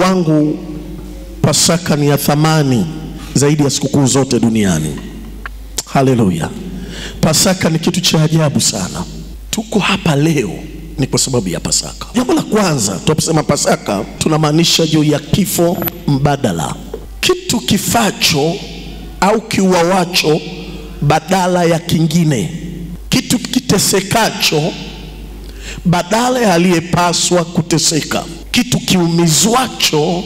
Kwangu Pasaka ni ya thamani zaidi ya sikukuu zote duniani. Haleluya. Pasaka ni kitu cha ajabu sana. Tuko hapa leo ni kwa sababu ya Pasaka. Jambo la kwanza, tunaposema Pasaka tunamaanisha juu ya kifo mbadala. Kitu kifacho au kiuawacho badala ya kingine. Kitu kitesekacho badala ya aliyepaswa kuteseka. Kitu kiumizwacho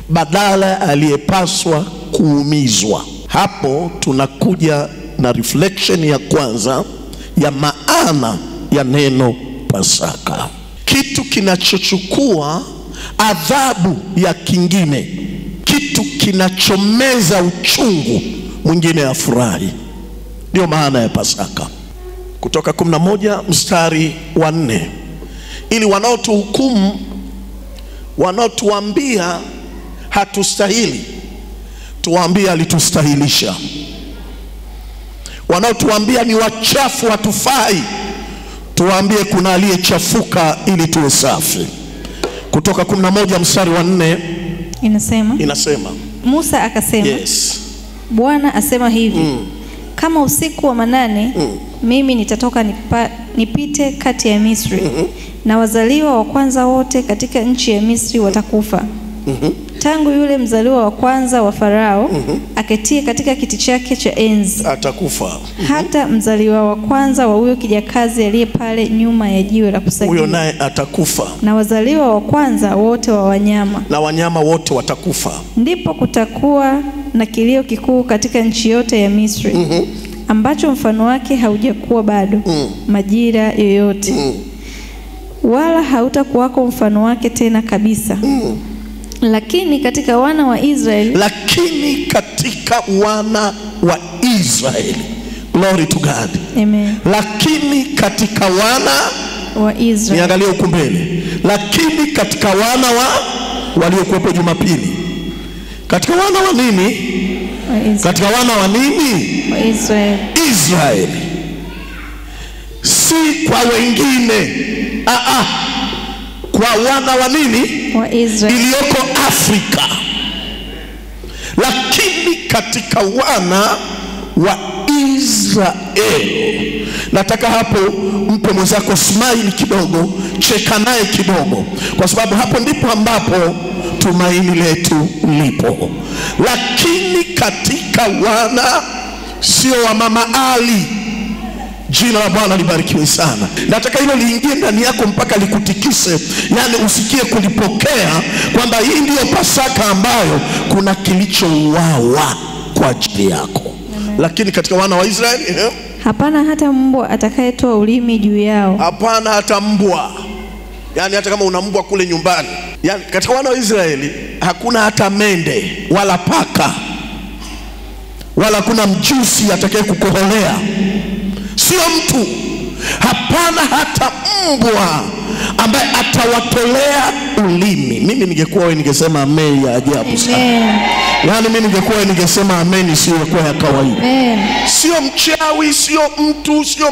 badala ya aliyepaswa kuumizwa. Hapo tunakuja na reflection ya kwanza ya maana ya neno Pasaka. Kitu kinachochukua adhabu ya kingine. Kitu kinachomeza uchungu mwingine afurahi. Ndio maana ya Pasaka. Kutoka 11 mstari wa 4. Ili wanaotuhukumu, wanaotuambia hatustahili, tuwaambie alitustahilisha. Wanaotuambia ni wachafu hatufai, tuwaambie kuna aliyechafuka ili tuwe safi. Kutoka 11 mstari wa 4 inasema Musa akasema, yes, Bwana asema hivi, kama usiku wa manane mimi nitatoka nipite kati ya Misri, na wazaliwa wa kwanza wote katika nchi ya Misri watakufa. Tangu yule mzaliwa wa kwanza wa Farao aketie katika kiti chake cha enzi atakufa, hata mzaliwa wa kwanza wa huyo kijakazi aliye pale nyuma ya jiwe la kusagia, huyo naye atakufa, na wazaliwa wa kwanza wote wa wanyama, na wanyama wote watakufa. Ndipo kutakuwa na kilio kikuu katika nchi yote ya Misri, ambacho mfano wake haujakuwa bado majira yoyote, wala hautakuwako mfano wake tena kabisa. Lakini katika wana wa Israeli, glory to God, amen. Lakini katika wana wa Israeli, niangalie huko mbele, lakini katika wana waliokuwepo Jumapili, katika wana wa nini? Katika wana wa nini? Wa Israeli. Si kwa wengine, kwa wana wa nini? Wa Israeli iliyoko Afrika. Lakini katika wana wa Israeli. Nataka hapo mpe mwenzako smile kidogo, cheka naye kidogo, kwa sababu hapo ndipo ambapo tumaini letu lipo. Lakini katika wana, sio wa mama Ali. Jina la Bwana libarikiwe sana. Nataka hilo liingie ndani yako mpaka likutikise, yani usikie kulipokea kwamba hii ndio Pasaka ambayo kuna kilichouawa kwa ajili yako. Lakini katika wana wa Israeli, hapana hata mbwa atakayetoa ulimi juu yao. Hapana hata mbwa. Yani hata kama una mbwa kule nyumbani. Yani katika wana wa Israeli hakuna hata mende wala paka, wala kuna mjusi atakaye kukoholea. Sio mtu. Hapana hata mbwa ambaye atawatolea ulimi. Mimi ningekuwa wewe ningesema amen ya ajabu sana. Yani mimi ningekuwa wewe ningesema amen sio kwa ya kawaida. Sio mchawi, sio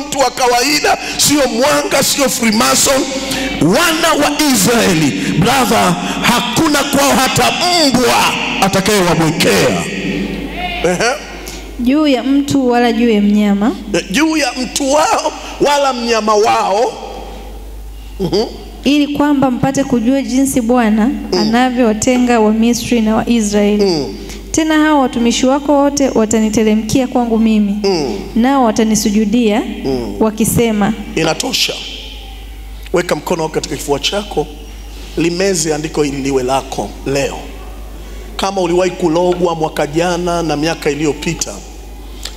mtu wa kawaida, sio mwanga, sio Freemason. Wana wa Israeli, brother, hakuna kwao hata mbwa atakayewabwekea. Juu ya mtu wala juu ya mnyama. Juu ya mtu wao wala mnyama wao. Ili kwamba mpate kujua jinsi Bwana anavyowatenga wa Misri na wa Israeli. Tena hao watumishi wako wote wataniteremkia kwangu mimi, nao watanisujudia wakisema. Inatosha. Weka mkono katika kifua chako, limeze andiko hili liwe lako leo. Kama uliwahi kulogwa mwaka jana na miaka iliyopita,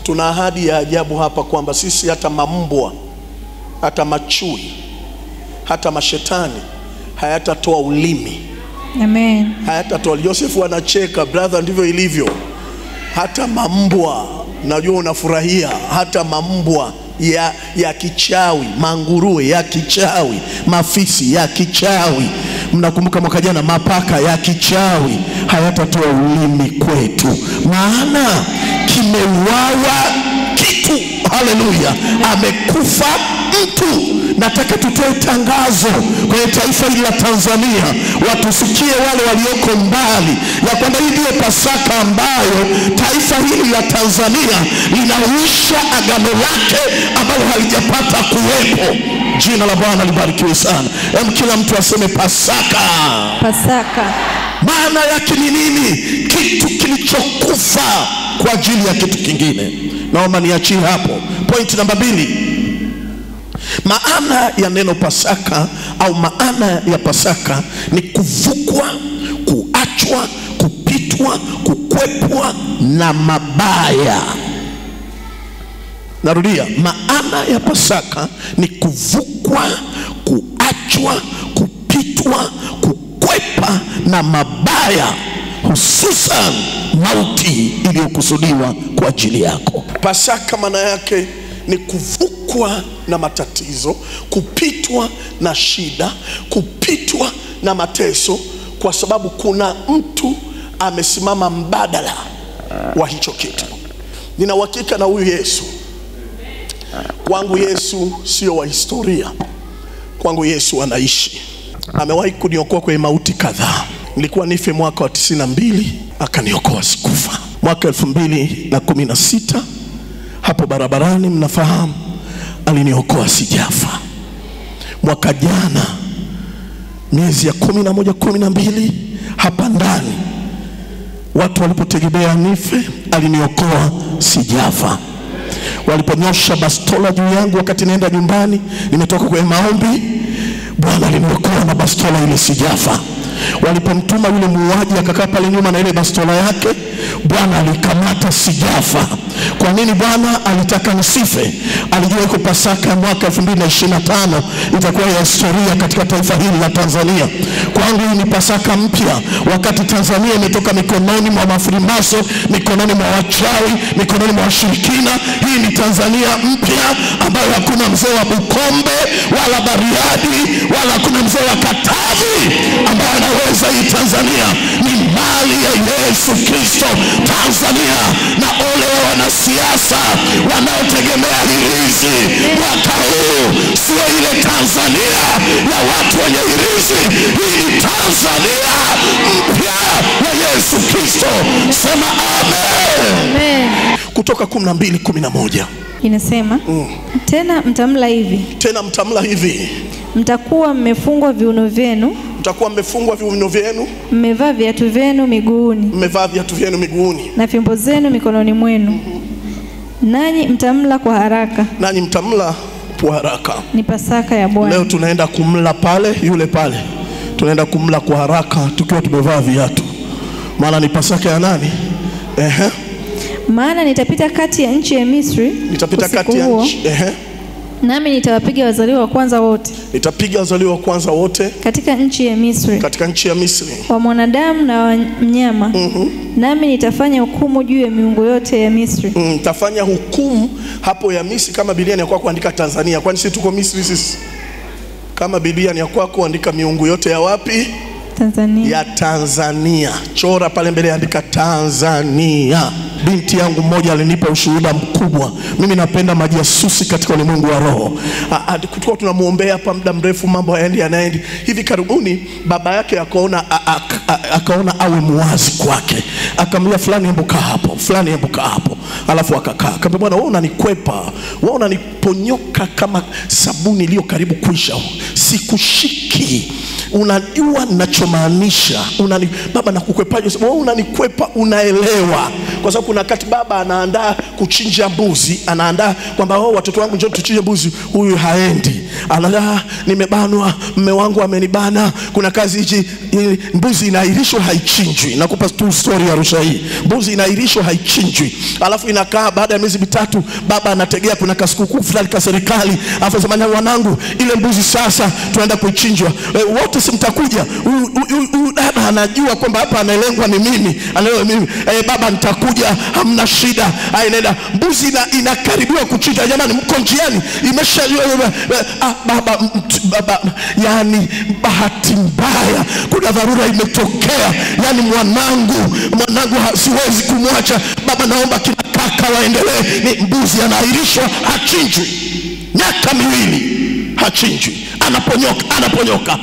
tuna ahadi ya ajabu hapa kwamba sisi hata mambwa, hata machui, hata mashetani hayatatoa ulimi. Amen. Hayatatoa. Yosefu anacheka, brother, ndivyo ilivyo. Hata mambwa, najua unafurahia, hata mambwa ya kichawi, manguruwe ya kichawi, mafisi ya kichawi, mnakumbuka mwaka jana, mapaka ya kichawi, hayatatoa ulimi kwetu, maana kimeuawa kitu. Haleluya. Amekufa mtu, nataka tutoe tangazo kwenye taifa hili la Tanzania, watusikie wale walioko mbali, ya kwamba hii ndio Pasaka ambayo taifa hili la Tanzania linauisha agano lake ambalo halijapata kuwepo. Jina la Bwana libarikiwe sana. Kila mtu aseme Pasaka. Pasaka. Maana yake ni nini? Kitu kilichokufa kwa ajili ya kitu kingine. Naomba niachie hapo. Point namba 2. Maana ya neno Pasaka au maana ya Pasaka ni kuvukwa, kuachwa, kupitwa, kukwepwa na mabaya. Narudia, maana ya Pasaka ni kuvukwa, kuachwa, kupitwa, kukwepa na mabaya, hususan mauti iliyokusudiwa kwa ajili yako. Pasaka maana yake ni kuvukwa na matatizo, kupitwa na shida, kupitwa na mateso, kwa sababu kuna mtu amesimama mbadala wa hicho kitu. Nina uhakika na huyu Yesu. Kwangu Yesu sio wa historia. Kwangu Yesu anaishi. Amewahi kuniokoa kwenye mauti kadhaa. Nilikuwa nife mwaka wa 92, akaniokoa sikufa. Mwaka 2016 hapo barabarani, mnafahamu, aliniokoa sijafa. Mwaka jana miezi ya 11, 12 hapa ndani, watu walipotegemea nife, aliniokoa sijafa. Waliponyosha bastola juu yangu wakati naenda nyumbani, nimetoka kwenye maombi, Bwana aliniokoa na bastola ile sijafa. Walipomtuma yule muuaji akakaa pale nyuma na ile bastola yake, Bwana alikamata sijafa. Kwa nini Bwana alitaka nisife? Alijua iko Pasaka ya mwaka 2025 itakuwa ya historia katika taifa hili la Tanzania. Kwangu hii ni Pasaka mpya, wakati Tanzania imetoka mikononi mwa mafrimaso, mikononi mwa wachawi, mikononi mwa washirikina. Hii ni Tanzania mpya ambayo hakuna mzee wa Bukombe wala Bariadi wala hakuna mzee wa Katavi ambaye anaweza. Hii Tanzania ni mali ya Yesu Kristo. Tanzania, na ole wa wanasiasa wanaotegemea hirizi mwaka huu. Sio ile Tanzania ya watu wenye hirizi. Hii ni Tanzania mpya ya Yesu Kristo. Sema amen. Amen. Kutoka 12:11 inasema, tena mtamla hivi. Tena mtamla hivi. Mtakuwa mmefungwa viuno vyenu. Mtakuwa mmefungwa viuno vyenu. Mmevaa viatu vyenu miguuni. Mmevaa viatu vyenu miguuni. Na fimbo zenu mikononi mwenu. Nanyi mtamla kwa haraka. Nanyi mtamla kwa haraka. Ni Pasaka ya Bwana. Leo tunaenda kumla pale, yule pale. Tunaenda kumla kwa haraka tukiwa tumevaa viatu. Maana ni Pasaka ya nani? Maana nitapita kati ya nchi ya Misri. Nitapita kati ya nchi. Nami nitawapiga wazaliwa wa kwanza wote. Nitapiga wazaliwa wa kwanza wote katika nchi ya Misri. Katika nchi ya Misri. Wa mwanadamu na wa mnyama. Nami nitafanya hukumu juu ya miungu yote ya Misri. Nitafanya hukumu hapo ya Misri. Kama Biblia ni ya kwako, andika Tanzania. Kwani sisi tuko Misri sisi? Kama Biblia ni ya kwako, andika miungu yote ya wapi? Tanzania. Ya Tanzania. Chora pale mbele, andika Tanzania. Binti yangu mmoja alinipa ushuhuda mkubwa. Mimi napenda majasusi katika ulimwengu wa roho. Tulikuwa tunamuombea hapa muda mrefu, mambo hayaendi. Hivi karibuni baba yake akaona awe muwazi kwake. Akamwambia fulani hebu kaa hapo, fulani hebu kaa hapo. Alafu akakaa. Akamwambia bwana, wewe unanikwepa. Wewe unaniponyoka kama sabuni iliyo karibu kuisha. Sikushiki. Unajua ninachomaanisha. Baba nakukwepaje? Wewe unanikwepa, unaelewa. Kwa sababu kuna wakati baba anaandaa kuchinja mbuzi, anaandaa kwamba watoto wangu njoo tuchinje mbuzi, huyu haendi. Anala, nimebanwa, mume wangu amenibana, kuna kazi hizi, mbuzi inaahirishwa haichinjwi. Nakupa tu story ya Arusha hii. Mbuzi inaahirishwa haichinjwi. Alafu inakaa baada ya miezi mitatu, baba anategea kuna kasukuu fulani ka serikali. Alafu sema wanangu, ile mbuzi sasa tunaenda kuichinjwa. Wote simtakuja. Huyu dada anajua kwamba hapa analengwa ni mimi. Anaelewa mimi. Baba nitakuja, hamna shida. Nenda. Mbuzi inakaribiwa kuchinja. Jamani, mko njiani, imesha baba, yani bahati mbaya, kuna dharura imetokea. Yani mwanangu siwezi kumwacha. Baba naomba kina kaka waendelee. Ni mbuzi anaahirishwa hachinjwi. miaka 2 hachinjwi, anaponyoka.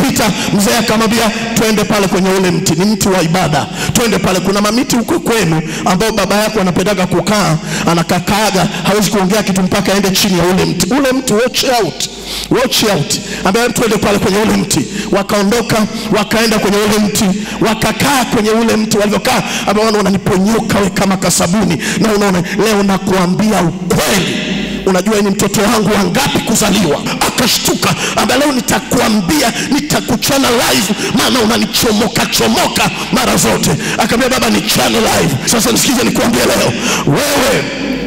Pita mzee akamwambia twende pale kwenye ule mti, ni mti wa ibada, twende pale. Kuna mamiti huko kwenu ambao baba yako anapendaga kukaa, anakakaaga, hawezi kuongea kitu mpaka aende chini ya ule mti. Ule mti, watch out. Ambaye twende pale kwenye ule mti. Wakaondoka, wakaenda kwenye ule mti, wakakaa kwenye ule mti. Walivyokaa, ambao wananiponyoka wewe kama kasabuni. Na unaona leo nakuambia ukweli, unajua ni mtoto wangu wangapi kuzaliwa. Akashtuka, ambaye leo nitakuambia, nitakuchana live, maana unanichomoka mara zote. Akamwambia baba, ni channel live. Sasa nisikize nikuambie leo,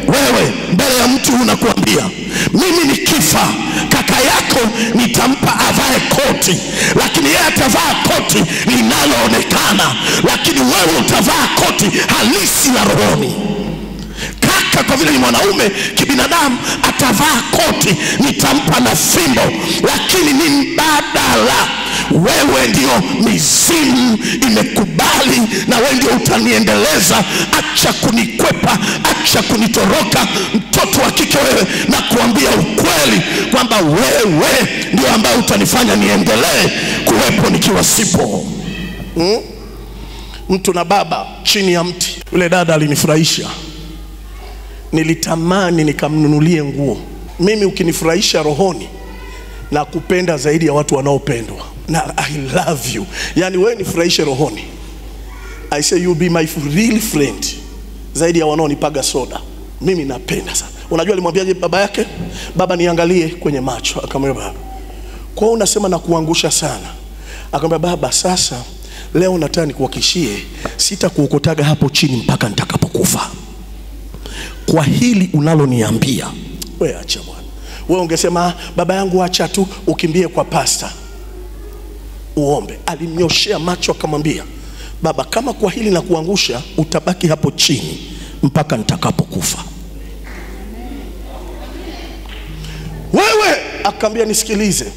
wewe mbele ya mtu unakuambia, mimi nikifa kaka yako nitampa avae koti, lakini yeye atavaa koti linaloonekana, lakini wewe utavaa koti halisi la rohoni. Kaka kwa vile ni mwanaume kibinadamu atavaa koti, nitampa na fimbo, lakini ni mbadala. Wewe ndio mizimu imekubali, na wewe ndio utaniendeleza. Acha kunikwepa, acha kunitoroka, mtoto wa kike wewe. Na kuambia ukweli kwamba wewe ndio ambaye utanifanya niendelee kuwepo nikiwa sipo. Mtu na baba chini ya mti. Yule dada alinifurahisha, nilitamani nikamnunulie nguo. Mimi ukinifurahisha rohoni na kupenda zaidi ya watu wanaopendwa, na I love you. Yani wewe nifurahishe rohoni, I say you be my real friend, zaidi ya wanaonipaga soda. Mimi napenda sana. Unajua alimwambiaje baba yake? Baba, niangalie kwenye macho. Akamwambia baba, kwa hiyo unasema na kuangusha sana. Akamwambia baba, sasa leo nataka nikuhakikishie sitakuokotaga hapo chini mpaka nitakapokufa. Kwa hili unaloniambia wewe acha bwana. Wewe ungesema baba yangu acha tu ukimbie kwa pasta uombe. Alimnyoshea macho akamwambia baba, kama kwa hili na kuangusha utabaki hapo chini mpaka nitakapokufa. Wewe akamwambia nisikilize,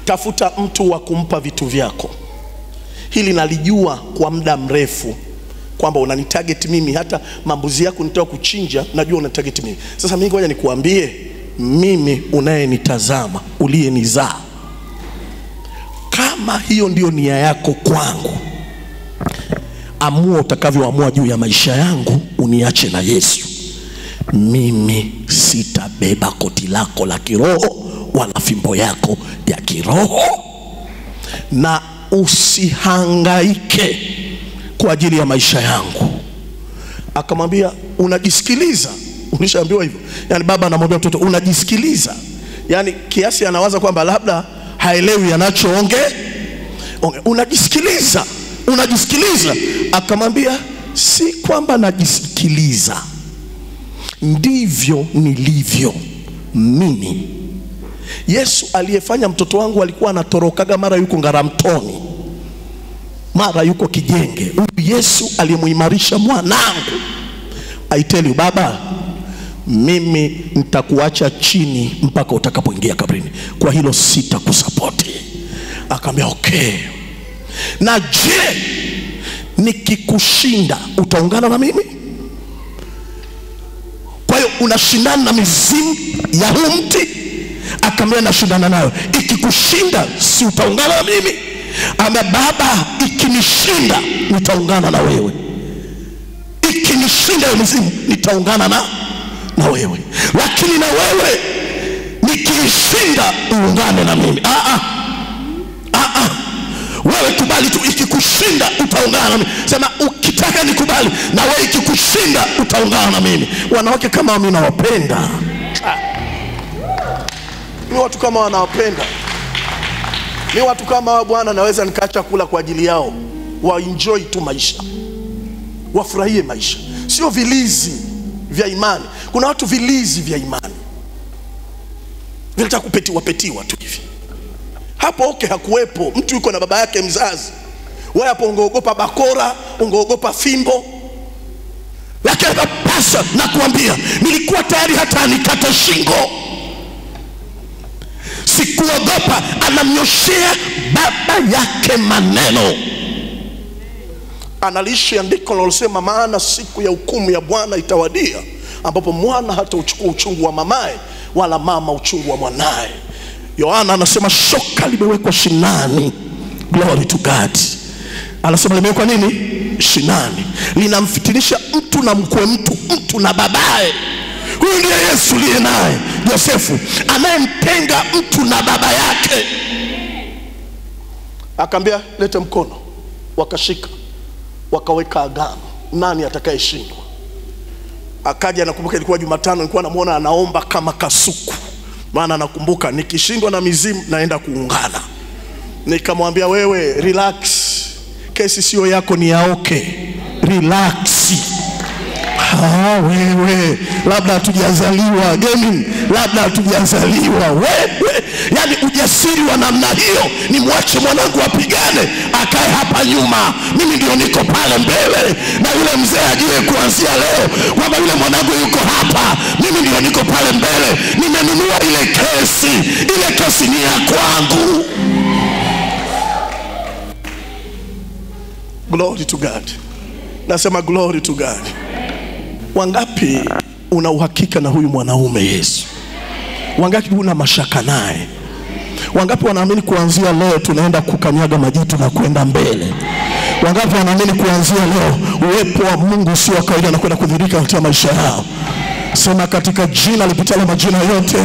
tafuta mtu wa kumpa vitu vyako. Hili nalijua kwa muda mrefu kwamba unanitarget mimi, hata mambuzi yako nitaka kuchinja najua unanitarget mimi. Sasa mimi ngoja nikuambie, mimi unayenitazama, uliyenizaa, kama hiyo ndio nia yako kwangu, amua utakavyoamua juu ya maisha yangu, uniache na Yesu. Mimi sitabeba koti lako la kiroho wala fimbo yako ya kiroho, na usihangaike kwa ajili ya maisha yangu. Akamwambia unajisikiliza? Unishaambiwa hivyo. Yani baba anamwambia mtoto unajisikiliza, yani kiasi anawaza kwamba labda haelewi anachoongea. Unajisikiliza? Akamwambia si kwamba najisikiliza, ndivyo nilivyo mimi. Yesu aliyefanya mtoto wangu alikuwa anatorokaga, mara yuko Ngaramtoni, mara yuko Kijenge. Yesu aliyemuimarisha mwanangu, I tell you baba, mimi nitakuacha chini mpaka utakapoingia kabrini, kwa hilo sitakusapoti. Akamwambia okay, na je, nikikushinda utaungana na mimi? Kwa hiyo unashindana na mizimu ya huu mti? Akamwambia nashindana nayo. Ikikushinda si utaungana na mimi? Ama baba, ikinishinda nitaungana na wewe. Ikinishinda mizimu nitaungana na wewe, lakini na wewe nikishinda uungane na mimi. Wewe kubali tu, ikikushinda utaungana na mimi. Sema ukitaka nikubali, na wewe ikikushinda utaungana na mimi. Wanawake kama mimi nawapenda. Ni watu kama wanawapenda. Ni watu kama wa Bwana naweza nikaacha kula kwa ajili yao. Wa enjoy tu maisha, wafurahie maisha, sio vilizi vya imani. Kuna watu vilizi vya imani, vinataka kupetiwa tu hivi. Hapo hakuwepo. Mtu yuko na baba yake mzazi. Wewe hapo ungeogopa bakora, ungeogopa fimbo. Lakini pasa na kuambia, nilikuwa tayari hata nikata shingo. Sikuogopa. Anamnyoshea baba yake maneno. Analishi andiko linalosema maana siku ya hukumu ya Bwana itawadia, ambapo mwana hata uchukua uchungu wa mamaye wala mama uchungu wa mwanaye. Yohana anasema shoka limewekwa shinani. Glory to God. Anasema limewekwa nini? Shinani. Linamfitinisha mtu na mkwe mtu na babaye. Huyu ndiye Yesu liye naye Yosefu, anayemtenga mtu na baba yake. Akaambia lete mkono, wakashika, wakaweka agano. Nani atakayeshindwa? Akaja, nakumbuka ilikuwa Jumatano, nilikuwa namuona anaomba kama kasuku. Maana nakumbuka nikishindwa na mizimu naenda kuungana. Nikamwambia wewe relax, kesi sio yako, ni yaoke. Relax. Wewe labda hatujazaliwa gaming, labda hatujazaliwa wewe. Yani ujasiri wa namna hiyo, ni mwache mwanangu apigane, akae hapa nyuma, mimi ndio niko pale mbele. Na yule mzee ajue kuanzia leo kwamba yule mwanangu yuko hapa, mimi ndio niko pale mbele. Nimenunua ile kesi ni ya kwangu. Glory to God. Nasema glory to God. Wangapi una uhakika na huyu mwanaume Yesu? Wangapi una mashaka naye? Wangapi wanaamini kuanzia leo tunaenda kukanyaga majitu na kwenda mbele? Wangapi wanaamini kuanzia leo uwepo wa Mungu sio wa kawaida na kwenda kudhihirika katika maisha yao? Sema katika jina lipitalo majina yote,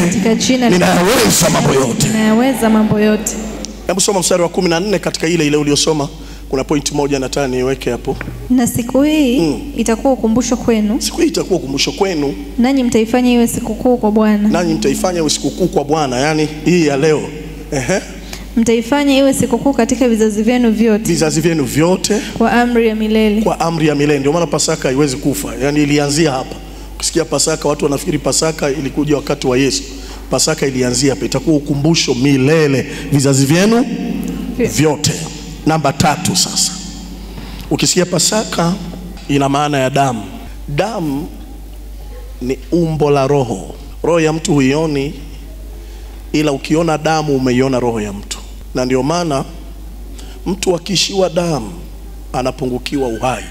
ninayaweza mambo yote. Ninayaweza mambo yote. Hebu soma mstari wa 14 katika ile uliosoma. Kuna point moja nataka niweke hapo. Na siku hii itakuwa ukumbusho kwenu. Siku hii itakuwa ukumbusho kwenu. Nanyi mtaifanya iwe sikukuu kwa Bwana. Nanyi mtaifanya iwe sikukuu kwa Bwana, yani hii ya leo. Mtaifanya iwe sikukuu katika vizazi vyenu vyote. Vizazi vyenu vyote. Kwa amri ya milele. Kwa amri ya milele. Ndio maana Pasaka haiwezi kufa. Yani ilianzia hapa. Ukisikia Pasaka watu wanafikiri Pasaka ilikuja wakati wa Yesu. Pasaka ilianzia hapa. Itakuwa ukumbusho milele, vizazi vyenu vyote. Namba 3 sasa. Ukisikia Pasaka ina maana ya damu. Damu ni umbo la roho. Roho ya mtu huioni, ila ukiona damu umeiona roho ya mtu. Na ndio maana mtu akishiwa damu anapungukiwa uhai.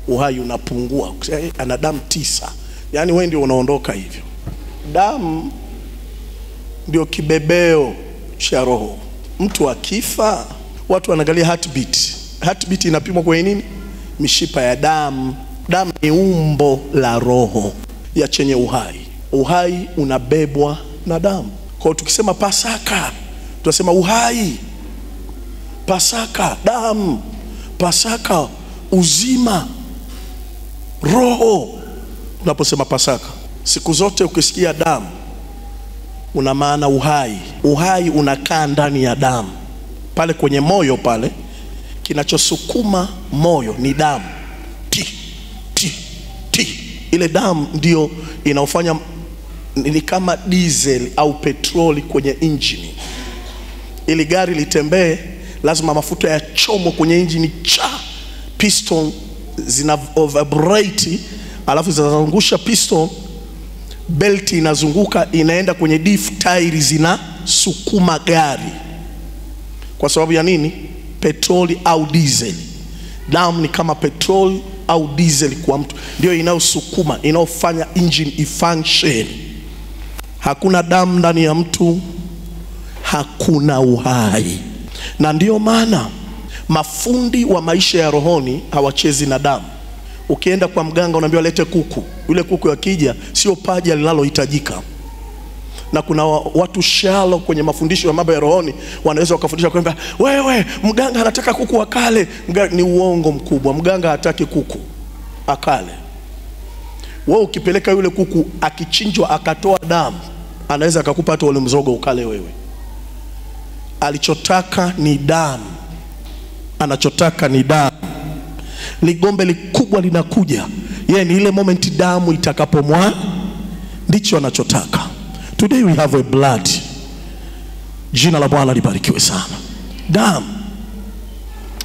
Uhai unapungua. Ana damu 9. Yani wewe ndio unaondoka hivyo. Damu ndio kibebeo cha roho. Mtu akifa watu wanaangalia heartbeat. Heartbeat inapimwa kwa nini? Mishipa ya damu. Damu ni umbo la roho ya chenye uhai. Uhai unabebwa na damu. Kwa hiyo tukisema Pasaka, tunasema uhai. Pasaka damu. Pasaka uzima, roho. Tunaposema Pasaka, siku zote ukisikia damu una maana uhai. Uhai unakaa ndani ya damu. Pale kwenye moyo pale, kinachosukuma moyo ni damu. Ti. Ile damu ndio inaofanya, ni kama diesel au petroli kwenye engine. Ili gari litembee lazima mafuta yachomwe kwenye engine piston zina vibrate, alafu zinazungusha piston, belt inazunguka, inaenda kwenye diff, tairi zinasukuma gari. Kwa sababu ya nini? Petroli au diesel. Damu ni kama petroli au diesel kwa mtu, ndio inayosukuma, inayofanya engine ifunction. Hakuna damu ndani ya mtu, hakuna uhai. Na ndio maana mafundi wa maisha ya rohoni hawachezi na damu. Ukienda kwa mganga unaambiwa lete kuku. Yule kuku akija sio paja linalohitajika. Na kuna watu shalo kwenye mafundisho ya mambo ya rohoni wanaweza wakafundisha kwamba wewe mganga anataka kuku akale. Ni uongo mkubwa. Mganga hataki kuku akale. Wewe ukipeleka yule kuku akichinjwa akatoa damu, anaweza akakupa hata ule mzoga ukale wewe. Alichotaka ni damu. Anachotaka ni damu. Ligombe likubwa linakuja, yeye ni ile moment damu itakapomwa, ndicho anachotaka. Today we have a blood. Jina la Bwana libarikiwe sana. Damu.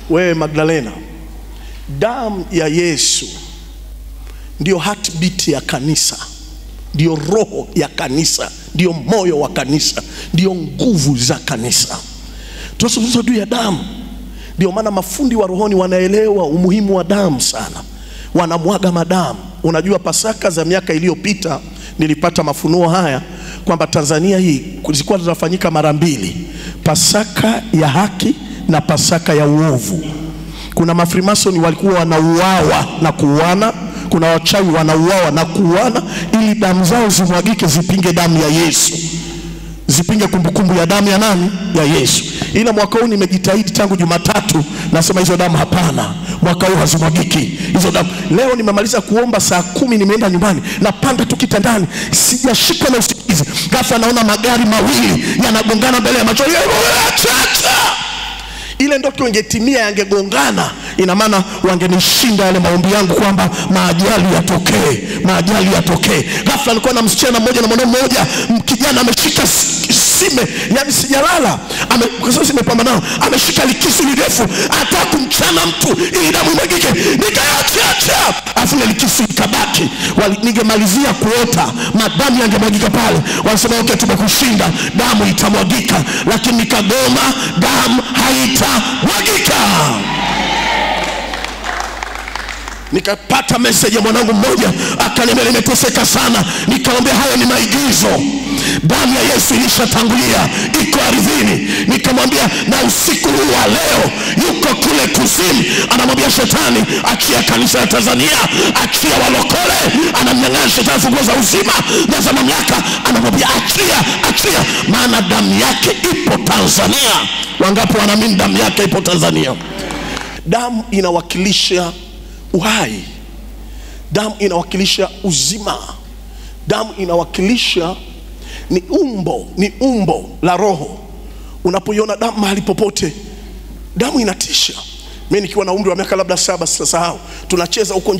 Wewe Magdalena, damu ya Yesu ndio heartbeat ya kanisa, ndio roho ya kanisa, ndio moyo wa kanisa, ndio nguvu za kanisa. Tunazungumza juu ya damu. Ndio maana mafundi wa rohoni wanaelewa umuhimu wa damu sana. Wanamwaga madamu. unajua Pasaka za miaka iliyopita nilipata mafunuo haya kwamba Tanzania hii zilikuwa zinafanyika mara mbili, Pasaka ya haki na Pasaka ya uovu. Kuna mafrimasoni walikuwa wanauawa na kuuana, kuna wachawi wanauawa na kuuana ili damu zao zimwagike zipinge damu ya Yesu, zipinge kumbukumbu ya damu ya nani? Ya Yesu. Ila mwaka huu nimejitahidi tangu Jumatatu, nasema hizo damu hapana, mwaka huu hazimwagiki hizo damu. Leo nimemaliza kuomba saa 10, nimeenda nyumbani, napanda tu kitandani, sijashika na usingizi, ghafla naona magari mawili yanagongana mbele ya macho yangu. Ile ndoto ingetimia, yangegongana, ina maana wangenishinda yale maombi yangu kwamba maajali yatokee, maajali yatokee. Ghafla nilikuwa na msichana mmoja na mwanaume mmoja, kijana ameshika sime, yani sijalala, kwa sababu nimepambana, ameshika likisu lirefu, ataka kumchana mtu ili damu imwagike. Nikaacha, afu ile likisu ikabaki. Ningemalizia kuota, madamu yangemwagika pale. Wanasema okay, tumekushinda, damu itamwagika, lakini nikagoma, damu haitamwagika. Nikapata message ya mwanangu mmoja, akaniambia nimeteseka sana. Nikamwambia haya ni maigizo, damu ya Yesu ilishatangulia, iko ardhini. Nikamwambia na usiku huu wa leo yuko kule kuzimu, anamwambia shetani achia kanisa la Tanzania, achia walokole, anamnyang'anya shetani funguo za uzima na za mamlaka, anamwambia achia, maana damu yake ipo Tanzania. Wangapi wanaamini damu yake ipo Tanzania? Damu inawakilisha uhai, damu inawakilisha uzima, damu inawakilisha ni umbo la roho. Unapoiona damu mahali popote, damu inatisha. Mimi nikiwa na umri wa miaka labda 7, sitasahau, tunacheza huko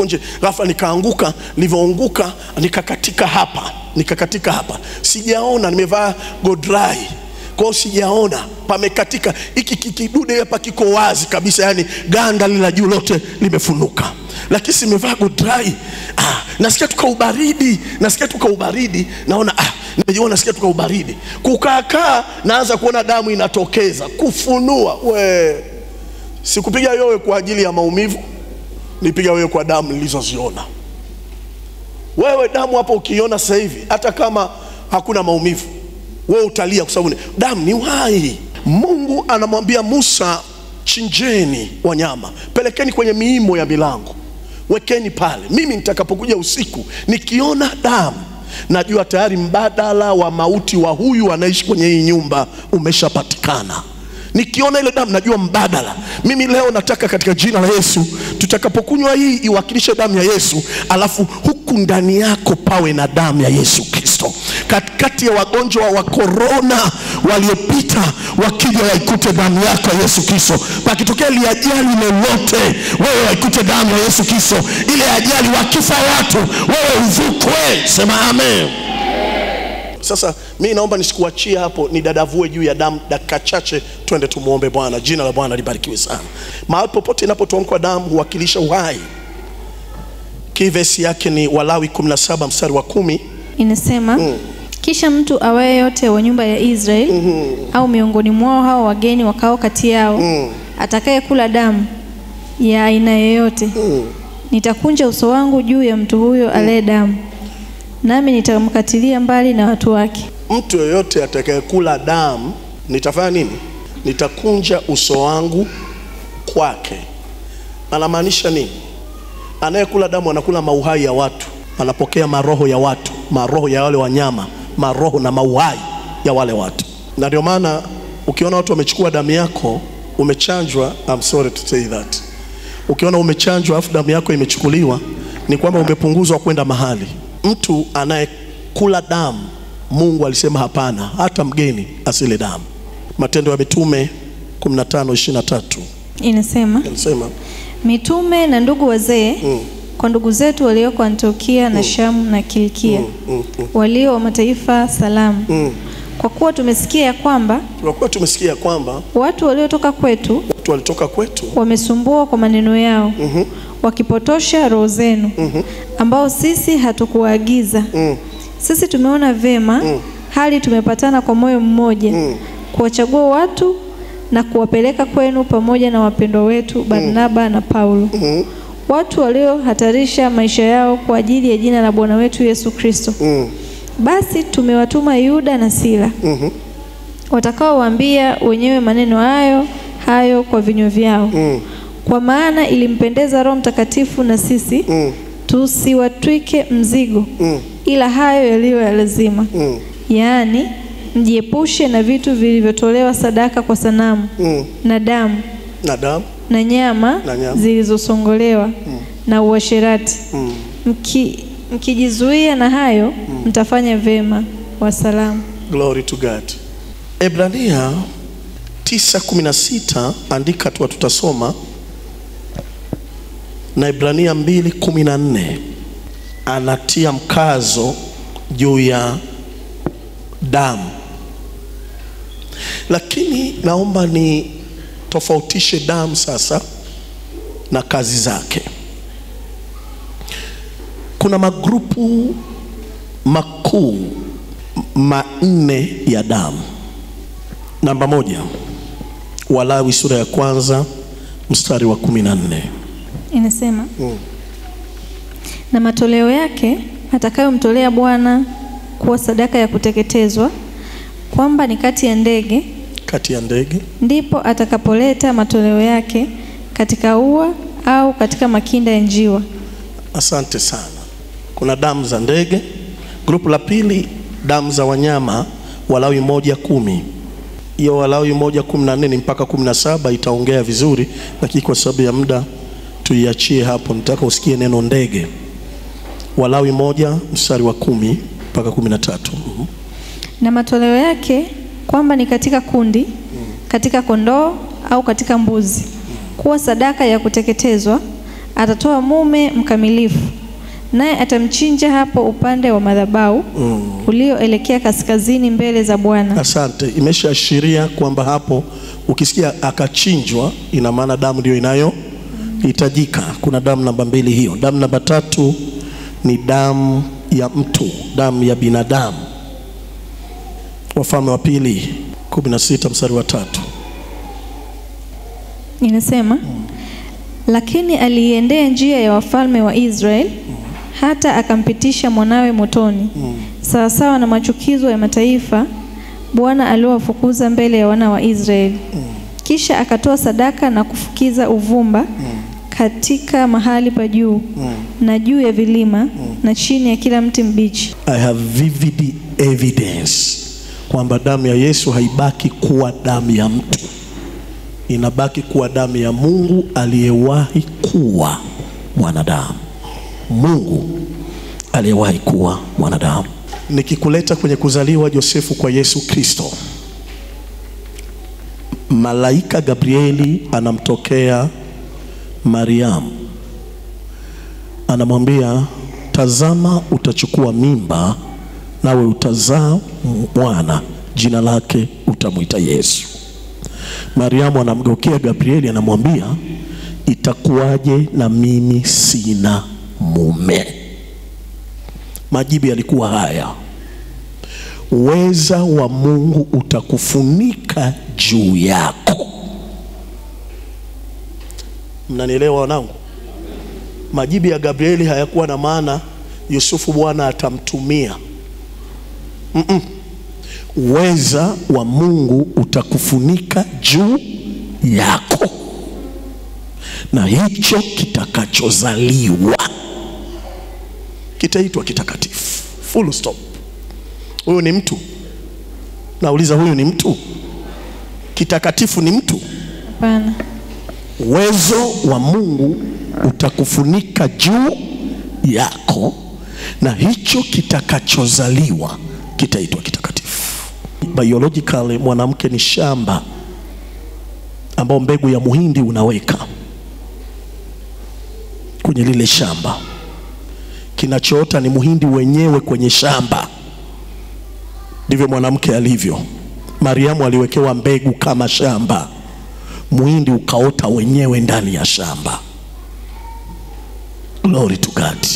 nje, ghafla nikaanguka. Nilivyoanguka nikakatika hapa, sijaona, nimevaa godrai, kwa sijaona pamekatika. Hiki kidude hapa kiko wazi kabisa, yani ganda lila juu lote limefunuka, lakini simevaa godrai. Nasikia tuka ubaridi, naona nimejiona, nasikia tuka ubaridi, kukaa naanza kuona damu inatokeza, kufunua. Sikupiga yowe kwa ajili ya maumivu, nipiga yowe kwa damu nilizoziona. Wewe damu hapo ukiona sasa hivi, hata kama hakuna maumivu, wewe utalia kwa sababu damu ni uhai. Mungu anamwambia Musa, chinjeni wanyama, pelekeni kwenye miimo ya milango, wekeni pale. Mimi nitakapokuja usiku nikiona damu, najua tayari mbadala wa mauti wa huyu anaishi kwenye hii nyumba umeshapatikana. Nikiona ile damu najua mbadala. Mimi leo nataka katika jina la Yesu, tutakapokunywa hii iwakilishe damu ya Yesu, alafu huku ndani yako pawe na damu ya Yesu Kristo. Katikati ya wagonjwa wa corona waliopita, wakija waikute damu yako ya Yesu Kristo. Pakitokea ajali lolote, wewe waikute damu ya Yesu Kristo. Ile ajali wakifa watu, wewe uvukwe. Sema amen. Sasa mimi naomba nisikuachie hapo, ni dadavue juu ya damu dakika chache, twende tumuombe Bwana. Jina la Bwana libarikiwe sana. Mahali popote inapotamkwa damu huwakilisha uhai. Kivesi yake ni Walawi 17 mstari wa 10. Inasema kisha mtu awaye yote wa nyumba ya Israeli au miongoni mwao hao wageni wakao kati yao atakaye kula damu ya aina yoyote, nitakunja uso wangu juu ya mtu huyo ale damu, nami nitamkatilia mbali na watu wake. Mtu yoyote atakayekula damu, nitafanya nini? Nitakunja uso wangu kwake. Anamaanisha nini? Anayekula damu anakula mauhai ya watu, anapokea maroho ya watu, maroho ya wale wanyama, maroho na mauhai ya wale watu. Na ndio maana ukiona watu wamechukua damu yako, umechanjwa, I'm sorry to say that, ukiona umechanjwa afu damu yako imechukuliwa, ni kwamba umepunguzwa kwenda mahali. Mtu anayekula damu, Mungu alisema hapana, hata mgeni asile damu. Matendo ya Mitume 15:23 inasema mitume na ndugu wazee kwa ndugu zetu walioko Antiokia na Shamu na Kilikia, walio wa mataifa salamu. Kwa kuwa tumesikia ya kwamba watu waliotoka kwetu wamesumbua kwa maneno yao, wakipotosha roho zenu, ambao sisi hatukuagiza. Sisi tumeona vema, hali tumepatana kwa moyo mmoja, kuwachagua watu na kuwapeleka kwenu pamoja na wapendwa wetu Barnaba na Paulo, watu waliohatarisha maisha yao kwa ajili ya jina la Bwana wetu Yesu Kristo. Basi tumewatuma Yuda na Sila, watakaowaambia wenyewe maneno hayo kwa vinywa vyao. Kwa maana ilimpendeza Roho Mtakatifu na sisi tusiwatwike mzigo ila hayo yaliyo ya lazima. Yaani, mjiepushe na vitu vilivyotolewa sadaka kwa sanamu, na damu na nyama zilizosongolewa na uasherati. Mkijizuia na hayo, mtafanya vema. Wasalamu. Glory to God. Ebrania 9:16, andika tu tutasoma. Na Ebrania 2:14 anatia mkazo juu ya damu. Lakini naomba ni tofautishe damu sasa na kazi zake. Kuna magrupu makuu manne ya damu. Namba 1, Walawi sura ya 1 mstari wa 14. Inasema, na matoleo yake atakayomtolea Bwana kuwa sadaka ya kuteketezwa, kwamba ni kati ya ndege, ndipo atakapoleta matoleo yake katika ua au katika makinda ya njiwa. Asante sana. Kuna damu za ndege. Grupu la pili, damu za wanyama, Walawi 1:10. Hiyo Walawi 1:14 ni mpaka 17 itaongea vizuri, lakini kwa sababu ya muda tuiachie hapo. Nataka usikie neno ndege. Walawi 1 mstari wa 10 mpaka 13. Na matoleo yake kwamba ni katika kundi, katika kondoo au katika mbuzi, kuwa sadaka ya kuteketezwa, atatoa mume mkamilifu, naye atamchinja hapo upande wa madhabahu ulioelekea kaskazini mbele za Bwana. Asante. Imeshaashiria kwamba hapo ukisikia akachinjwa, ina maana damu ndio inayohitajika. Kuna damu namba 2 hiyo. Damu namba 3 ni damu ya mtu, damu ya binadamu. Wafalme wa 2:16 mstari wa 3. Inasema, lakini aliendea njia ya wafalme wa Israeli, hata akampitisha mwanawe motoni, sawasawa na machukizo ya mataifa Bwana aliowafukuza mbele ya wana wa Israeli. Kisha akatoa sadaka na kufukiza uvumba katika mahali pa juu na juu ya vilima na chini ya kila mti mbichi. I have vivid evidence kwamba damu ya Yesu haibaki kuwa damu ya mtu, inabaki kuwa damu ya Mungu aliyewahi kuwa mwanadamu. Mungu aliyewahi kuwa mwanadamu. Nikikuleta kwenye kuzaliwa Yosefu kwa Yesu Kristo, malaika Gabrieli anamtokea Mariamu, anamwambia, tazama utachukua mimba nawe utazaa mwana, jina lake utamwita Yesu. Mariamu anamgeukia Gabrieli, anamwambia, itakuwaje na mimi sina mume? Majibu yalikuwa haya: uweza wa Mungu utakufunika juu yako. Mnanielewa wanangu? Majibu ya Gabrieli hayakuwa na maana Yusufu Bwana atamtumia. Uweza wa Mungu utakufunika juu yako, na hicho kitakachozaliwa kitaitwa kitakatifu. Full stop. Huyu ni mtu? Nauliza, huyu ni mtu? Kitakatifu ni mtu? Hapana. Uwezo wa Mungu utakufunika juu yako, na hicho kitakachozaliwa kitaitwa kitakatifu. Biologically, mwanamke ni shamba ambao mbegu ya muhindi unaweka kwenye lile shamba. Kinachoota ni muhindi wenyewe kwenye shamba. Ndivyo mwanamke alivyo. Mariamu aliwekewa mbegu kama shamba, muhindi ukaota wenyewe ndani ya shamba. Glory to God.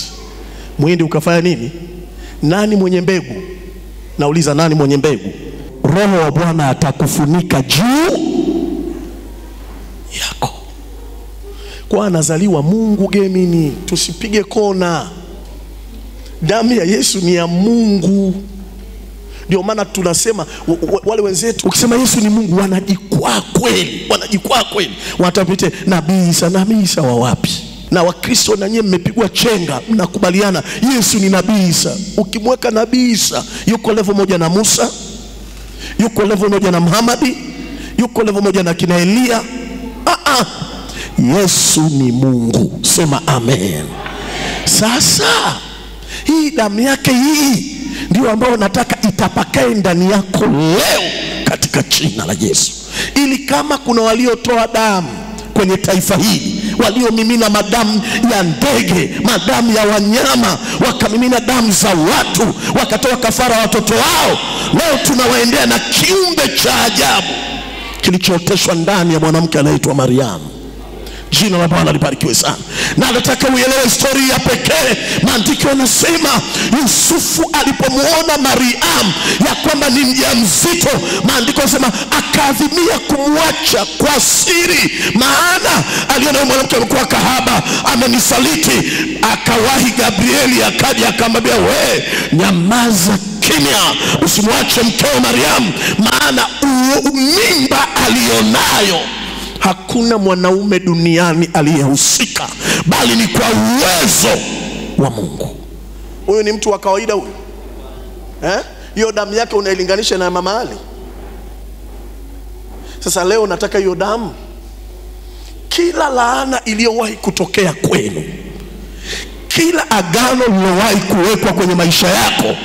Muhindi ukafanya nini? Nani mwenye mbegu? Nauliza, nani mwenye mbegu? Roho wa Bwana atakufunika juu yako. alikuwa anazaliwa Mungu Gemini. Tusipige kona. Damu ya Yesu ni ya Mungu. Ndio maana tunasema wale wenzetu ukisema Yesu ni Mungu wanajikwaa kweli, wanajikwaa kweli. Watapite nabii Isa wa wapi? Na Wakristo na nyie mmepigwa chenga, mnakubaliana Yesu ni nabii Isa. Ukimweka nabii Isa yuko level moja na Musa, yuko level moja na Muhammad, yuko level moja na kina Elia. Yesu ni Mungu. Sema amen. Sasa hii damu yake hii ndio ambayo nataka itapakae ndani yako leo katika jina la Yesu. Ili kama kuna waliotoa damu kwenye taifa hili, waliomimina madamu ya ndege, madamu ya wanyama, wakamimina damu za watu, wakatoa kafara watoto wao, leo tunawaendea na kiumbe cha ajabu kilichooteshwa ndani ya mwanamke anaitwa Mariamu. Jina la Bwana libarikiwe sana. Na nataka uelewe historia ya pekee. Maandiko yanasema Yusufu alipomuona Mariamu ya kwamba ni mjamzito, maandiko yanasema akaadhimia kumwacha kwa siri, maana aliona mwanamke alikuwa kahaba, amenisaliti. Akawahi Gabrieli, akaja akamwambia, we nyamaza kimya, usimwache mkeo Mariamu, maana mimba alionayo hakuna mwanaume duniani aliyehusika, bali ni kwa uwezo wa Mungu. Huyu ni mtu wa kawaida huyu. Hiyo damu yake unailinganisha na Mama Ali. Sasa leo nataka hiyo damu, kila laana iliyowahi kutokea kwenu, kila agano lilowahi kuwekwa kwenye maisha yako,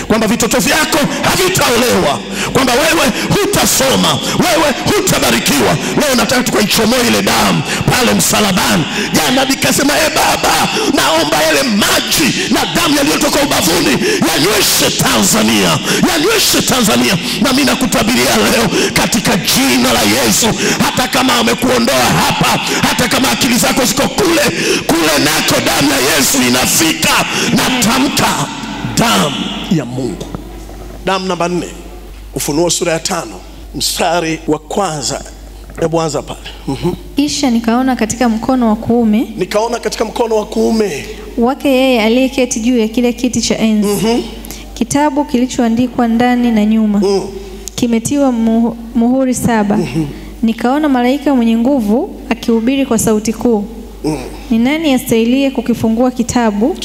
kwamba vitoto vyako havitaolewa, kwamba wewe hutasoma, wewe hutabarikiwa, leo nataka tukaichomoe ile damu pale msalabani. Jana nikasema Baba, naomba ile maji na damu yaliyotoka ubavuni yanyweshe Tanzania, yanyweshe Tanzania. Na mimi nakutabiria leo katika jina la Yesu, hata kama amekuondoa hapa, hata kama akili zako ziko kule nako damu ya Yesu inafika. Natamka damu ya Mungu. Damu namba 4, Ufunuo sura ya 5 mstari wa kwanza. Hebu anza pale. Kisha nikaona katika mkono wa kuume wake yeye aliyeketi juu ya kile kiti cha enzi kitabu kilichoandikwa ndani na nyuma, kimetiwa muhuri 7. Nikaona malaika mwenye nguvu akihubiri kwa sauti kuu, ni nani astahili kukifungua kitabu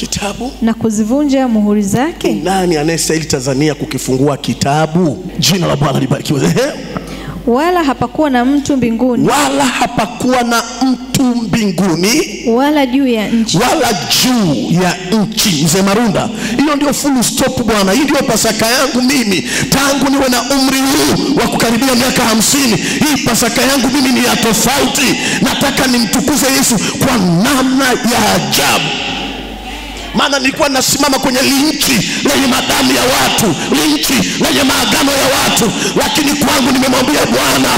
na kuzivunja muhuri zake? Nani anayestahili Tanzania kukifungua kitabu? Jina la Bwana libarikiwe. Wala hapakuwa na mtu mbinguni, wala juu ya nchi, Mzee Marunda, hiyo ndio full stop bwana. Hii ndio Pasaka yangu mimi tangu niwe na umri huu wa kukaribia miaka 50. Hii Pasaka yangu mimi ni ya tofauti. Nataka nimtukuze Yesu kwa namna ya ajabu. Maana nilikuwa nasimama kwenye linchi lenye madamu ya watu, linchi lenye maagano ya watu, lakini kwangu nimemwambia Bwana,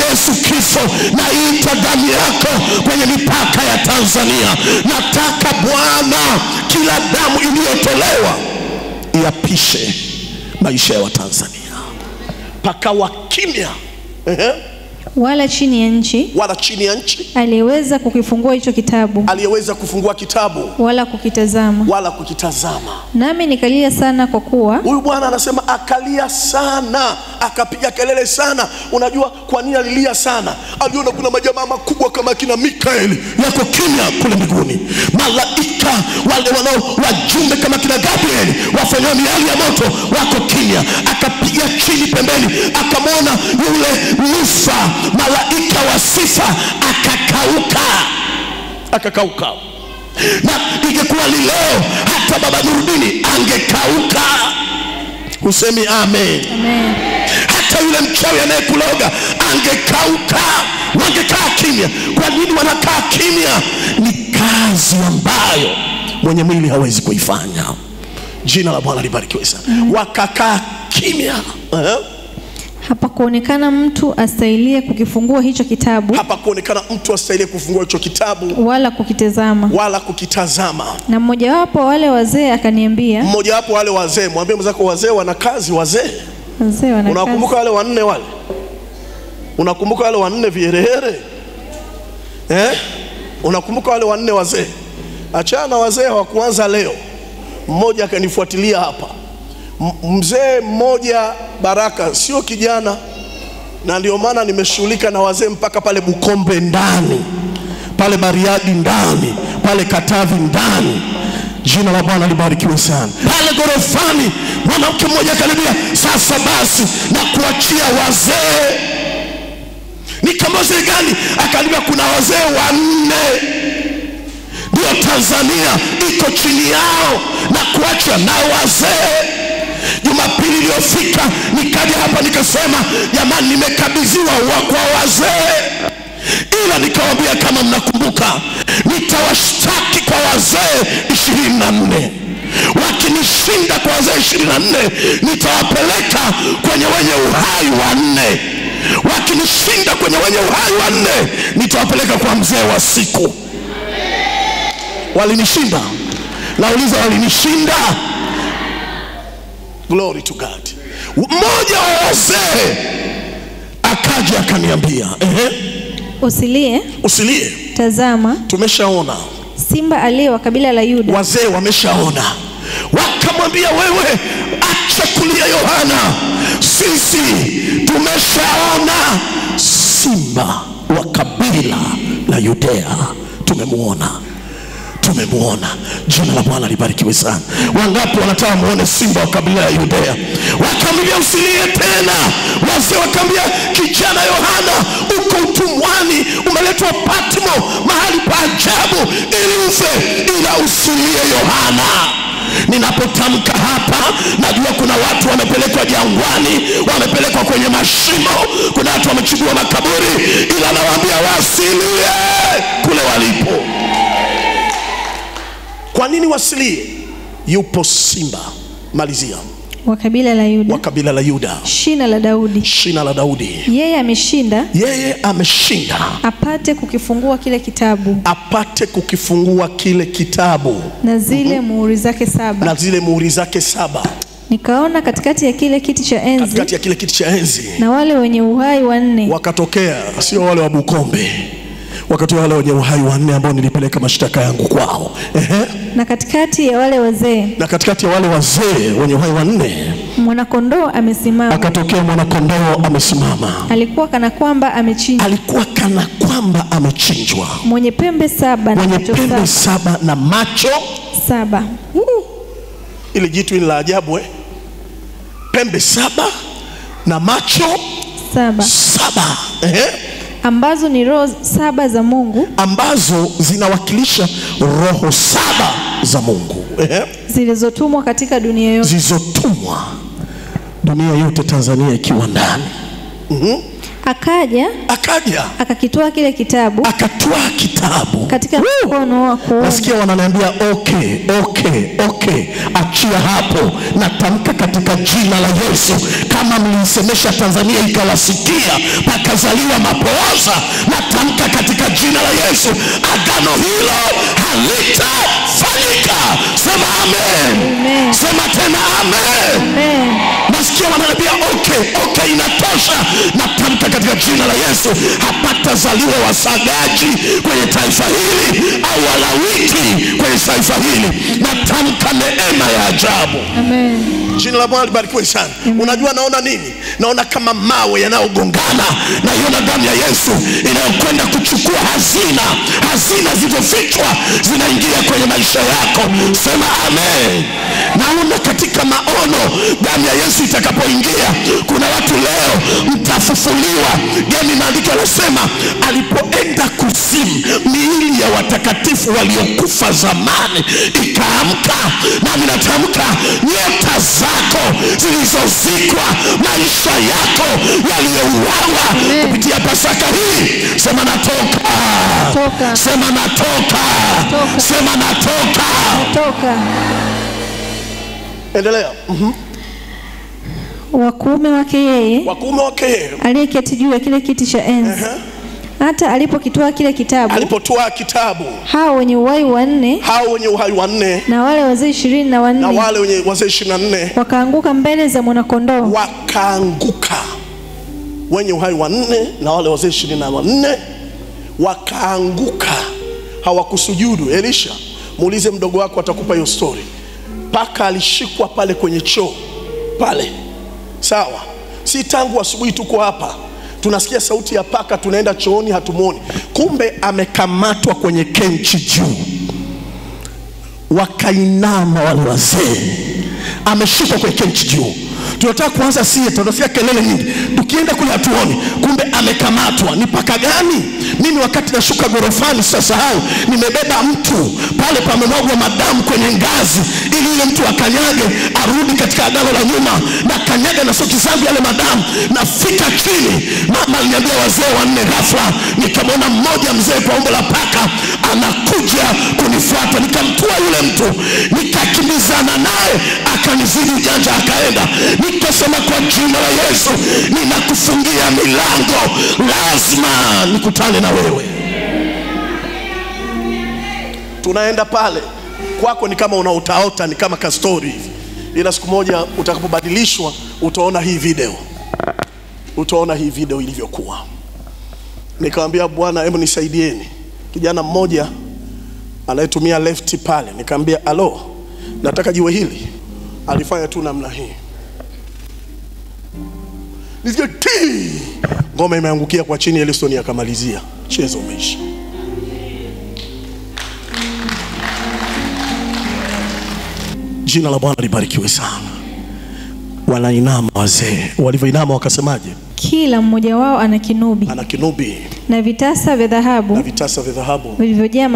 Yesu Kristo, naita damu yako kwenye mipaka ya Tanzania. Nataka Bwana, kila damu iliyotolewa iapishe maisha ya Watanzania. Pakawa kimya. Wala chini ya nchi, aliyeweza kukifungua hicho kitabu, wala kukitazama. Nami nikalia sana, kwa kuwa huyu Bwana anasema akalia sana, akapiga kelele sana. Unajua kwa nini alilia sana? Aliona kuna majamaa makubwa kama kina Mikaeli yako kimya kule mbinguni, malaika wale wanao wajumbe kama kina Gabrieli wafanya miali ya moto wako kimya. Akapiga chini pembeni, akamwona yule Musa, malaika wa sifa, akakauka. Na ingekuwa leo hata Baba Nurudini angekauka. Usemi amen. Amen. Hata yule mchawi anayekuloga angekauka. Wangekaa kimya. Kwa nini wanakaa kimya? Ni kazi ambayo mwenye mwili hawezi kuifanya. Jina la Bwana libarikiwe sana. Wakakaa kimya. Hapakuonekana mtu astahili kukifungua hicho kitabu, wala kukitazama. Na mmojawapo wale wazee akaniambia, mwambie mzako, wazee wana kazi. Unakumbuka wale wanne Unakumbuka wale wanne vierehere? Unakumbuka wale wanne wazee? Achana na wazee wa kuanza leo. Mmoja akanifuatilia hapa. Mzee mmoja Baraka, sio kijana, na ndio maana nimeshughulika na wazee mpaka pale Bukombe ndani, pale Bariadi ndani, pale Katavi ndani. Jina la Bwana libarikiwe sana. Pale gorofani mwanamke mmoja akaniambia, sasa basi na kuachia wazee. Nikamwambia gani? Akaniambia kuna wazee 4 ndio Tanzania iko chini yao na kuacha na wazee. Jumapili iliyofika nikaja hapa nikasema, jamani nimekabidhiwa kwa wazee. Ila nikawaambia kama mnakumbuka, nitawashtaki kwa wazee 24. Wakinishinda kwa wazee 24, nitawapeleka kwenye wenye uhai 4. Wakinishinda kwenye wenye uhai 4, nitawapeleka kwa mzee wa siku. Walinishinda. Nauliza, walinishinda? Glory to God. Mmoja wa wazee akaja akaniambia, usilie. Tazama, tumeshaona simba aliye wa kabila la Yuda. Wazee wameshaona. Wakamwambia, wewe acha kulia Yohana, sisi tumeshaona simba wa kabila la Yudea. Tumemwona. Jina la Bwana libarikiwe sana. Wangapi wanataka muone simba wa kabila la Yudea? Wakamwambia, usilie tena. Wazee wakamwambia, kijana Yohana, uko utumwani, umeletwa Patmo, mahali pa ajabu ili ufe, ila usilie Yohana. Ninapotamka hapa, najua kuna watu wamepelekwa jangwani, wamepelekwa kwenye mashimo, kuna watu wamechukua makaburi, ila nawaambia wasilie kule walipo. Kwa nini wasilie? Yupo simba, malizia, wa kabila la Yuda, shina la Daudi. Yeye ameshinda apate kukifungua kile kitabu, na zile muhuri zake 7. Nikaona katikati ya kile kiti cha enzi, na wale wenye uhai 4 wakatokea. Sio wale wa Bukombe, wakati wale wenye uhai 4 ambao nilipeleka mashtaka yangu kwao. Na katikati ya wale wazee wenye uhai 4, mwanakondoo amesimama. Akatokea mwanakondoo amesimama. Alikuwa kana kwamba amechinjwa. Mwenye pembe 7 na macho 7. Ile jitu ni la ajabu Pembe 7 na macho 7. Ambazo ni roho 7 za Mungu, ambazo zinawakilisha roho 7 za Mungu zilizotumwa katika dunia yote, Tanzania ikiwa ndani. Akaja akakitoa kile kitabu, katika mkono wako. Nasikia wananiambia okay, achia hapo. Natamka katika jina la Yesu, kama mlisemesha Tanzania ikawasikia pakazaliwa mapooza, natamka katika jina la Yesu, agano hilo halitafanyika. Sema amen. Sema tena amen. Nasikia wananiambia okay, inatosha. Natamka katika jina la Yesu, hapatazaliwa wasagaji kwenye taifa hili au walawiti kwenye taifa hili. Natamka neema ya ajabu. Amen. Jina la Bwana libarikiwe sana. Unajua naona nini? Naona kama mawe yanayogongana. Naiona damu ya Yesu inayokwenda kuchukua hazina zilizofichwa zinaingia kwenye maisha yako. Sema amen. Naona katika maono damu ya Yesu itakapoingia, kuna watu leo mtafufuliwa. Gani maandiko yanasema, alipoenda kuzimu miili ya watakatifu waliokufa zamani ikaamka. Nami natamka nyota zako zilizozikwa, maisha yako yaliyouawa kupitia Pasaka hii, sema natoka. Sema natoka. Sema natoka. Endelea. Wakuume wake yeye aliyeketi juu ya kile kiti cha enzi. Hata alipokitoa kile kitabu, hao wenye uhai 4 na wale wazee 24 wakaanguka mbele za mwanakondoo. Wenye uhai 4 na wale wazee 24 wakaanguka hawakusujudu. Elisha, muulize mdogo wako, atakupa hiyo story. Paka alishikwa pale kwenye choo pale, sawa? Si tangu asubuhi tuko hapa tunasikia sauti ya paka, tunaenda chooni hatumuoni. Kumbe amekamatwa kwenye kenchi juu, wakainama wale wazee, ameshikwa kwenye kenchi juu. Tunataka kuanza sie, tunasikia kelele nyingi, tukienda kule hatuoni. Kumbe amekamatwa. Ni paka gani? Mimi wakati nashuka gorofani sasahau, nimebeba mtu pale, pamemwagwa madamu kwenye ngazi, ili yule mtu akanyage arudi katika agano la nyuma, na kanyaga na soki zangu yale madamu. Nafika chini, mama aliniambia wazee wanne. Ghafla nikamwona mmoja mzee kwa umbo la paka anakuja kunifuata. Nikamtua yule mtu, nikakimbizana naye, akanizidi ujanja, akaenda. Nikasema kwa jina la Yesu ninakufungia milango, lazima nikutane na wewe. Tunaenda pale kwako, ni kama unautaota, ni kama ka story hivi, ila siku moja utakapobadilishwa utaona hii video, utaona hii video ilivyokuwa. Nikamwambia Bwana, hebu nisaidieni. Kijana mmoja anayetumia left pale, nikamwambia alo, nataka jiwe hili. Alifanya tu namna hii, nisikia ti, ngoma imeangukia kwa chini. Elison akamalizia, chezo umeisha. Jina la Bwana libarikiwe sana. Wanainama wazee, walivyoinama wakasemaje? Kila mmoja wao ana kinubi, na vitasa vya dhahabu, vilivyojaa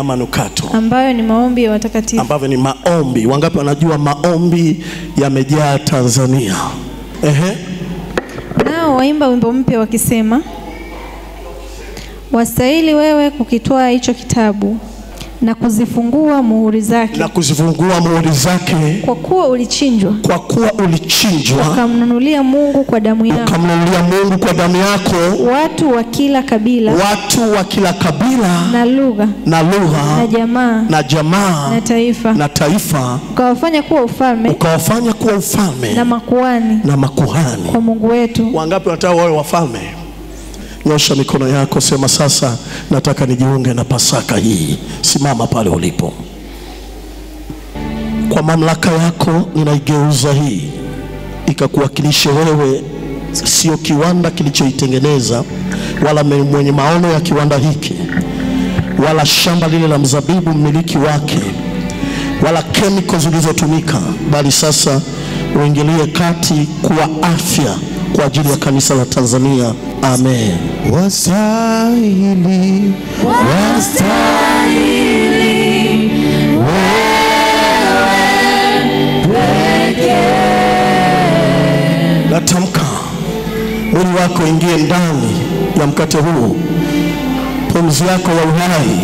manukato, ambayo ni maombi ya watakatifu. Ambavyo ni maombi. Wangapi wanajua maombi yamejaa Tanzania? Nao waimba wimbo mpya wakisema, wastahili wewe kukitoa hicho kitabu na kuzifungua muhuri zake, kwa kuwa ulichinjwa, ukamnunulia Mungu kwa damu yako, watu wa kila kabila, na lugha, na jamaa, na taifa, ukawafanya kuwa ufalme, na makuhani kwa Mungu wetu. Wangapi watao wawe wafalme? Nyosha mikono yako, sema sasa nataka nijiunge na Pasaka hii. Simama pale ulipo. Kwa mamlaka yako ninaigeuza hii ikakuwakilishe wewe, sio kiwanda kilichoitengeneza, wala mwenye maono ya kiwanda hiki, wala shamba lile la mzabibu mmiliki wake, wala chemicals zilizotumika, bali sasa uingilie kati kuwa afya kwa ajili ya kanisa la Tanzania. Amen. Wastahili wewe pekee. Natamka mwili wako ingie ndani ya mkate huu, pumzi yako ya uhai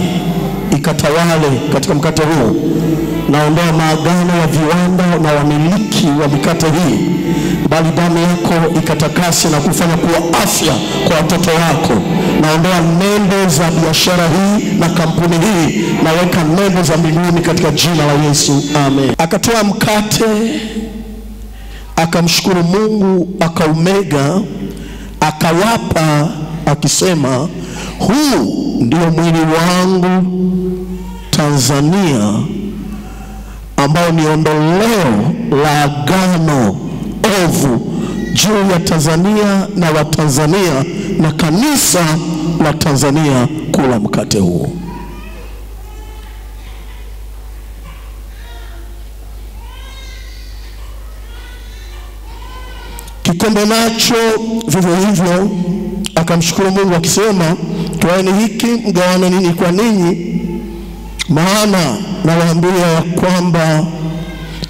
ikatawale katika mkate huu. Naondoa maagano ya viwanda na wamiliki wa mikate hii, bali damu yako ikatakase na kufanya kuwa afya kwa watoto wako. Naondoa nembo za biashara hii na kampuni hii, naweka nembo za mbinguni katika jina la Yesu. Amen. Akatoa mkate, akamshukuru Mungu, akaumega, akawapa akisema, huu ndio mwili wangu Tanzania, ambao ni ondoleo la agano ovu juu ya Tanzania na Watanzania na kanisa la Tanzania. Kula mkate huu. Kikombe nacho vivyo hivyo akamshukuru Mungu akisema, twaeni hiki mgawane ninyi kwa ninyi, maana nawaambia ya kwamba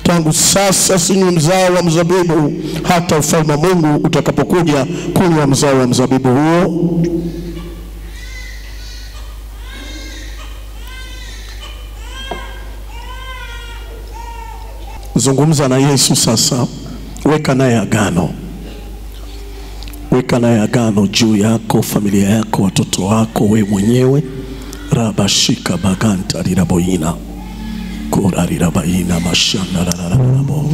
tangu sasa sinywi mzao wa mzabibu hata ufalme wa Mungu utakapokuja kunywa mzao wa mzabibu huo. Zungumza na Yesu sasa, weka naye agano. Weka naye agano juu yako, familia yako, watoto wako, wewe mwenyewe. Rabashika baganta riraboina kurarirabaina mashanda rararabo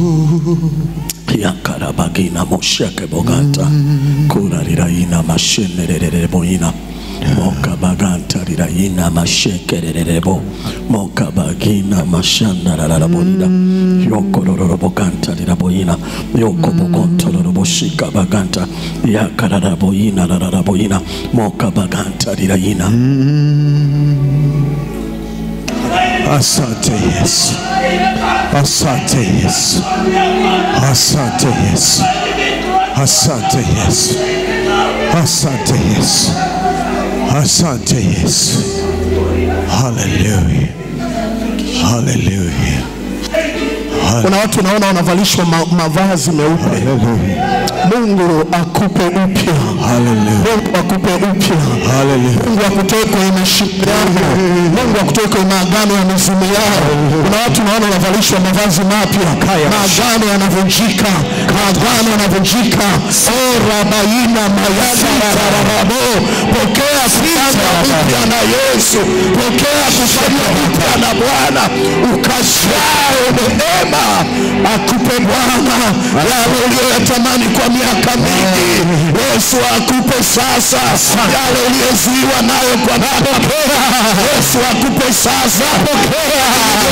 yakarabagina moshake boganta kurariraina mashenerereboina Mokabaganta ina mashekererebo. Mokabagina mashandararabonda. Yokororoboganta diraboina. Yokobogonto roboshika baganta. Yakararaboina raraboina. Mokabaganta diraina. Asante Yesu. Asante Yesu. Asante Yesu. Asante Yesu. Asante Yesu. Asante Yesu. Hallelujah. Hallelujah. Kuna watu naona wanavalishwa mavazi meupe. Mungu akupe upya. Hallelujah. Mungu akupe upya. Hallelujah. Mungu akutoe kwenye mashimo yako. Mungu akutoe kwenye maagano ya mizimu yao. Kuna watu naona wanavalishwa mavazi mapya. Maagano yanavunjika. Maagano yanavunjika. Rabaina mayada rarabo. Pokea kufanya upya na Yesu. Pokea kufanya upya na Bwana. Ukashae neema. Akupe Bwana yale uliyoyatamani kwa miaka mingi. Yesu akupe sasa yale uliyozuiwa nayo kwa miaka. Yesu akupe sasa.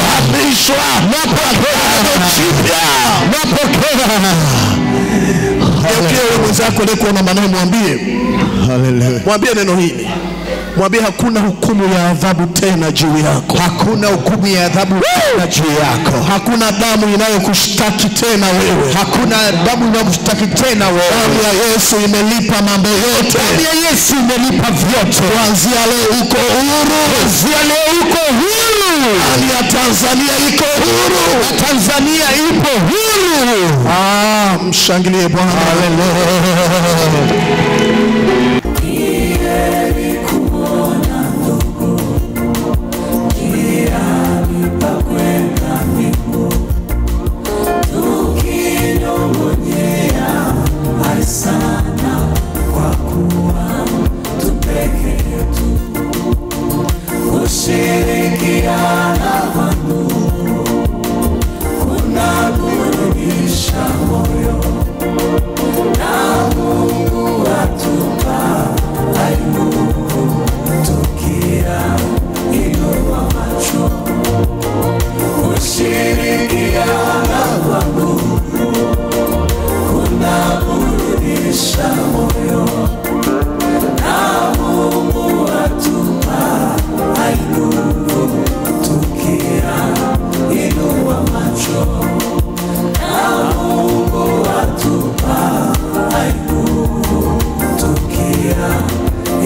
Hamishwa napokea chipya. Napokea. Yeye mwenzako leko na maneno mwambie. Hallelujah. Mwambie neno hili. Mwambie hakuna hukumu ya adhabu tena juu yako. Hakuna hukumu ya adhabu tena juu yako. Hakuna damu inayokushtaki tena wewe. Hakuna damu inayokushtaki tena wewe. Damu ya Yesu imelipa mambo yote. Damu ya Yesu imelipa vyote. Kuanzia leo uko huru. Kuanzia leo uko huru. Hali ya Tanzania iko huru. Tanzania ipo huru. Mshangilie Bwana. Hallelujah.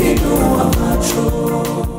Inua macho.